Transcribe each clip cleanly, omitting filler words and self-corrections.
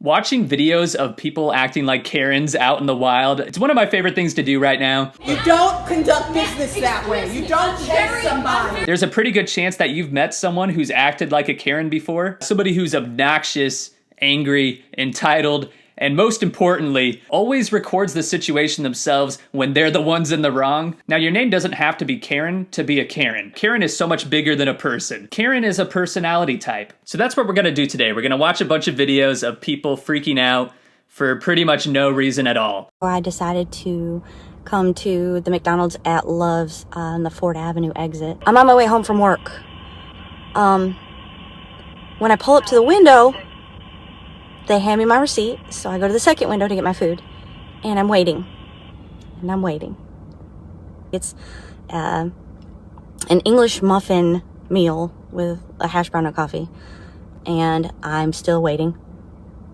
Watching videos of people acting like Karens out in the wild, it's one of my favorite things to do right now. You don't conduct business that way. You don't chase somebody. There's a pretty good chance that you've met someone who's acted like a Karen before. Somebody who's obnoxious, angry, entitled, and most importantly, always records the situation themselves when they're the ones in the wrong. Now, your name doesn't have to be Karen to be a Karen. Karen is so much bigger than a person. Karen is a personality type. So that's what we're gonna do today. We're gonna watch a bunch of videos of people freaking out for pretty much no reason at all. I decided to come to the McDonald's at Love's on the 4th Avenue exit. I'm on my way home from work. When I pull up to the window, they hand me my receipt, so I go to the second window to get my food, and I'm waiting, and I'm waiting. It's an English muffin meal with a hash brown and coffee, and I'm still waiting,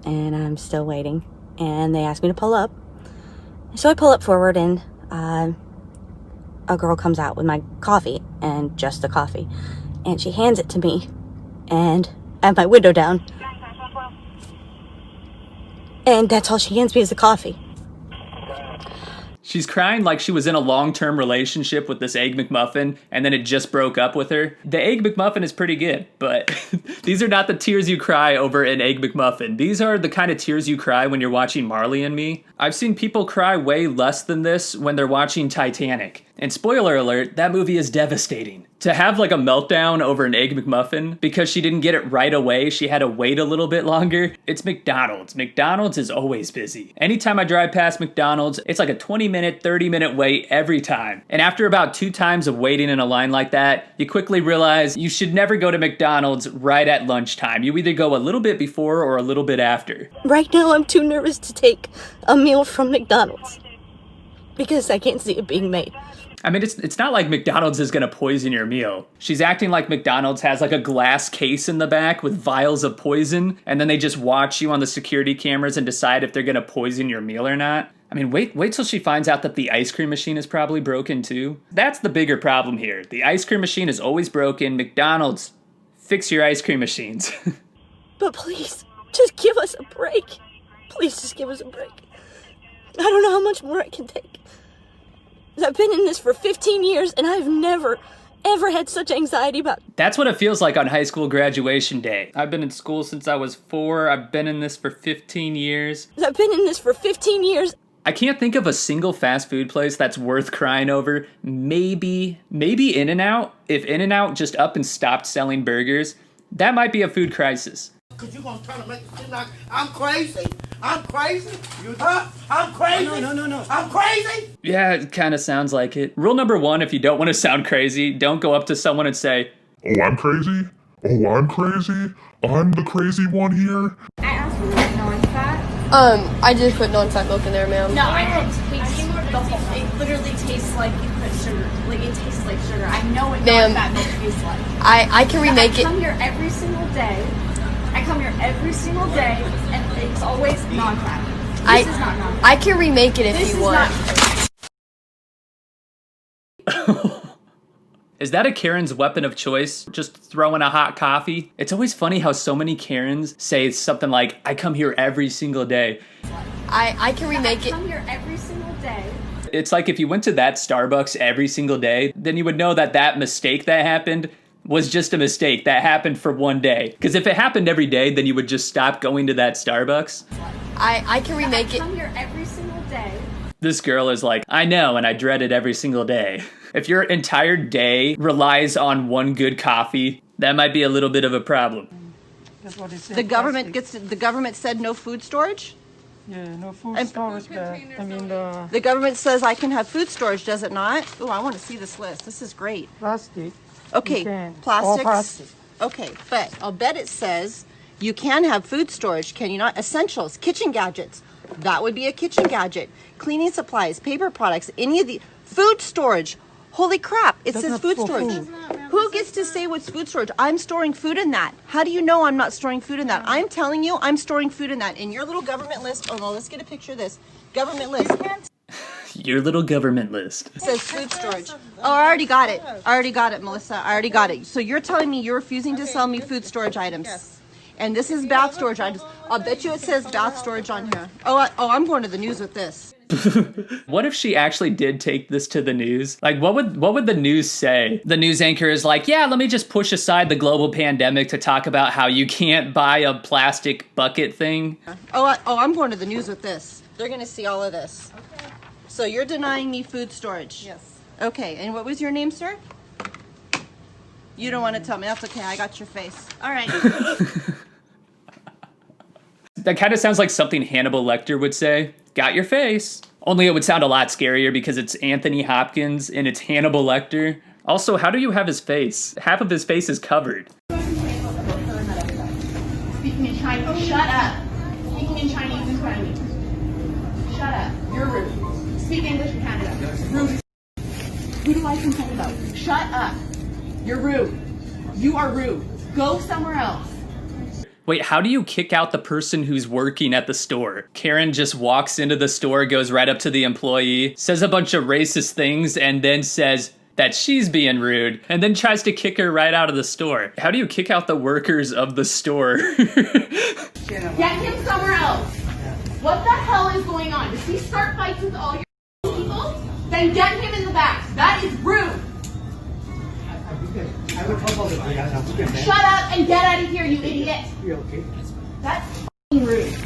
and I'm still waiting, and they ask me to pull up, so I pull up forward, and a girl comes out with my coffee, and just the coffee, and she hands it to me, and I have my window down. And that's all she hands me is the coffee. She's crying like she was in a long-term relationship with this Egg McMuffin, and then it just broke up with her. The Egg McMuffin is pretty good, but these are not the tears you cry over an Egg McMuffin. These are the kind of tears you cry when you're watching Marley and Me. I've seen people cry way less than this when they're watching Titanic. And spoiler alert, that movie is devastating. To have like a meltdown over an Egg McMuffin because she didn't get it right away, she had to wait a little bit longer. It's McDonald's. McDonald's is always busy. Anytime I drive past McDonald's, it's like a 20-minute, 30-minute wait every time. And after about 2 times of waiting in a line like that, you quickly realize you should never go to McDonald's right at lunchtime. You either go a little bit before or a little bit after. Right now, I'm too nervous to take a meal from McDonald's because I can't see it being made. I mean, it's not like McDonald's is gonna poison your meal. She's acting like McDonald's has like a glass case in the back with vials of poison, and then they just watch you on the security cameras and decide if they're gonna poison your meal or not. I mean, wait till she finds out that the ice cream machine is probably broken too. That's the bigger problem here. The ice cream machine is always broken. McDonald's, fix your ice cream machines. But please, just give us a break. Please just give us a break. I don't know how much more I can take. I've been in this for 15 years, and I've never, ever had such anxiety about it. That's what it feels like on high school graduation day. I've been in school since I was 4. I've been in this for 15 years. I've been in this for 15 years. I can't think of a single fast food place that's worth crying over. Maybe In-N-Out. If In-N-Out just up and stopped selling burgers, that might be a food crisis. Cause you're gonna try to make it seem like I'm crazy. I'm crazy. I'm crazy. No. I'm crazy. Yeah, it kind of sounds like it. Rule number 1, if you don't want to sound crazy, don't go up to someone and say, "Oh, I'm crazy? Oh, I'm crazy? I'm the crazy one here?" I asked for like non-fat. I just put non-fat milk in there, ma'am. No, I had it literally tastes like you put sugar. Like it tastes like sugar. I know what non-fat milk tastes like. I can remake it. I come here every single day. And it's always non-fat. This is not non-fat. I can remake it if you want. Is that a Karen's weapon of choice? Just throw in a hot coffee? It's always funny how so many Karens say something like, I come here every single day. I can remake it. I come here every single day. It's like if you went to that Starbucks every single day, then you would know that that mistake that happened was just a mistake that happened for one day. Because if it happened every day, then you would just stop going to that Starbucks. I can remake it. I come here every single day. This girl is like, I know, and I dread it every single day. If your entire day relies on one good coffee, that might be a little bit of a problem. The government said no food storage? Yeah, no food storage, but I mean the government says I can have food storage, does it not? Oh, I want to see this list. This is great. plastic. Okay, All plastics. plastic. Okay, but I'll bet it says you can have food storage, can you not? Essentials, kitchen gadgets. That would be a kitchen gadget. Cleaning supplies, paper products, any of the food storage. Holy crap, it says food storage. Who gets to say what's food storage? I'm storing food in that. How do you know I'm not storing food in that? I'm telling you I'm storing food in that. In your little government list, oh no, let's get a picture of this. Government list. Your little government list. It says food storage. Oh, I already got it. Melissa. I already got it. So you're telling me you're refusing to sell me food storage items. Yes. And this is bath storage. I'll bet you it says bath storage on here. I'm going to the news with this. What if she actually did take this to the news? Like, what would the news say? The news anchor is like, yeah, let me just push aside the global pandemic to talk about how you can't buy a plastic bucket thing. I'm going to the news with this. They're going to see all of this. Okay. So you're denying me food storage? Yes. Okay, and what was your name, sir? You don't want to tell me. That's okay. I got your face. All right. That kind of sounds like something Hannibal Lecter would say. Got your face. Only it would sound a lot scarier because it's Anthony Hopkins and it's Hannibal Lecter. Also, how do you have his face? Half of his face is covered. Speaking in Chinese. Shut up. Speaking in Chinese in front of me. Shut up. You're rude. Speak English in Canada. Rude. Who do I complain about? Shut up. You're rude. You are rude. Go somewhere else. Wait, how do you kick out the person who's working at the store? Karen just walks into the store, goes right up to the employee, says a bunch of racist things, and then says that she's being rude, and then tries to kick her right out of the store. How do you kick out the workers of the store? Get him somewhere else. What the hell is going on? Does he start fights with all your people? Then get him in the back. That is rude. Shut up and get out of here, you idiot. That's f***ing rude.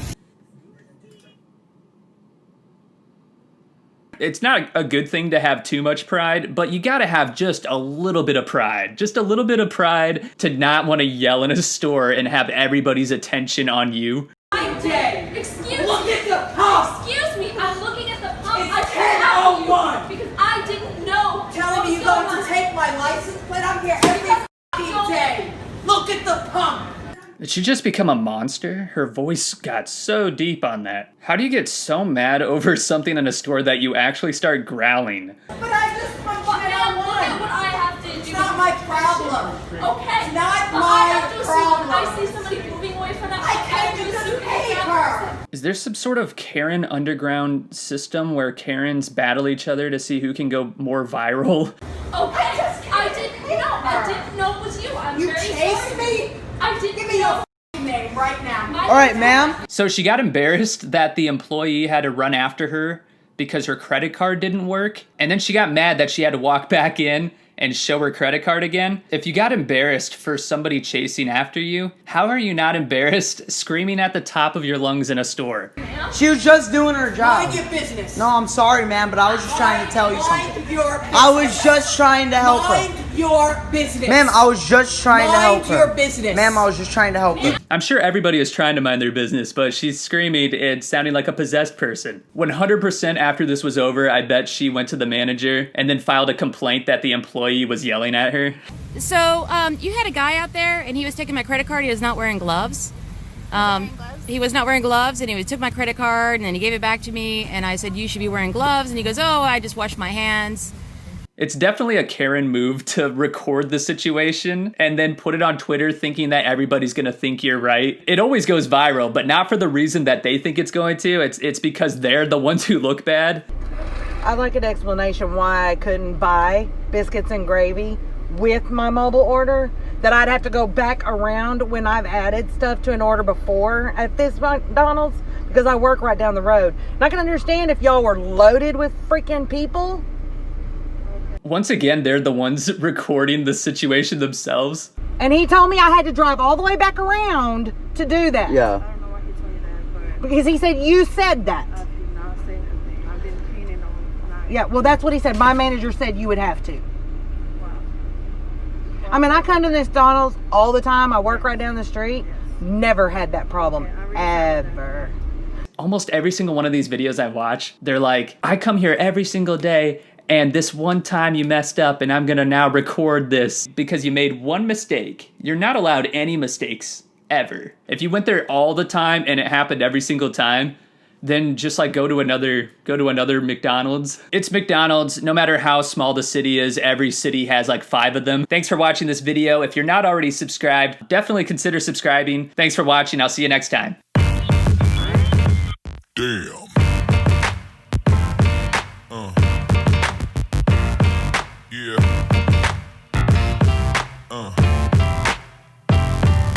It's not a good thing to have too much pride, but you gotta have just a little bit of pride. Just a little bit of pride to not want to yell in a store and have everybody's attention on you. My day. Excuse me. Look at the pump. Excuse me. I'm looking at the pump. It's I can't help 10:01. you because I didn't know. Telling me you're going to take my license plate? I'm here every f***ing day. Look at the pump. Did she just become a monster? Her voice got so deep on that. How do you get so mad over something in a store that you actually start growling? But I just punched But it now on look at one. what I have to do. It's not my problem. Okay. It's not but my I have to problem. When I see somebody moving away from that, I can't do this to pay her. Is there some sort of Karen underground system where Karens battle each other to see who can go more viral? Okay. I didn't know. I didn't know it was you. I'm You very chased sorry. me? I didn't Give me know. your name right now. All right, ma'am. So she got embarrassed that the employee had to run after her because her credit card didn't work. And then she got mad that she had to walk back in and show her credit card again. If you got embarrassed for somebody chasing after you, how are you not embarrassed screaming at the top of your lungs in a store? She was just doing her job. Mind your business. No, I'm sorry, ma'am, but I was just trying to tell you something. Mind your business. I was just trying to help her. Mind your business. Ma'am, I was just trying to help her. Mind your business. Ma'am, I was just trying to help her. I'm sure everybody is trying to mind their business, but she's screaming and sounding like a possessed person. 100% after this was over, I bet she went to the manager and then filed a complaint that the employee was yelling at her. So, you had a guy out there, and he was taking my credit card. He was not wearing gloves. He was not wearing gloves, and he took my credit card, and then he gave it back to me, and I said, you should be wearing gloves, and he goes, oh, I just washed my hands. It's definitely a Karen move to record the situation and then put it on Twitter thinking that everybody's gonna think you're right. It always goes viral, but not for the reason that they think it's going to. It's because they're the ones who look bad. I'd like an explanation why I couldn't buy biscuits and gravy with my mobile order, that I'd have to go back around when I've added stuff to an order before at this McDonald's, because I work right down the road. And I can understand if y'all were loaded with freaking people. Once again, they're the ones recording the situation themselves. And he told me I had to drive all the way back around to do that. Yeah. I don't know why he told you that, but Because he said, you said that. I did not say nothing. I've been cleaning all night. Yeah, well, that's what he said. My manager said you would have to. Wow. I mean, I come to this McDonald's all the time. I work right down the street. Never had that problem. Ever. Almost every single one of these videos I watch, they're like, I come here every single day, and this one time you messed up, and I'm gonna now record this because you made one mistake. You're not allowed any mistakes, ever. If you went there all the time and it happened every single time, then just like go to another McDonald's. It's McDonald's, no matter how small the city is, every city has like 5 of them. Thanks for watching this video. If you're not already subscribed, definitely consider subscribing. Thanks for watching, I'll see you next time. Damn.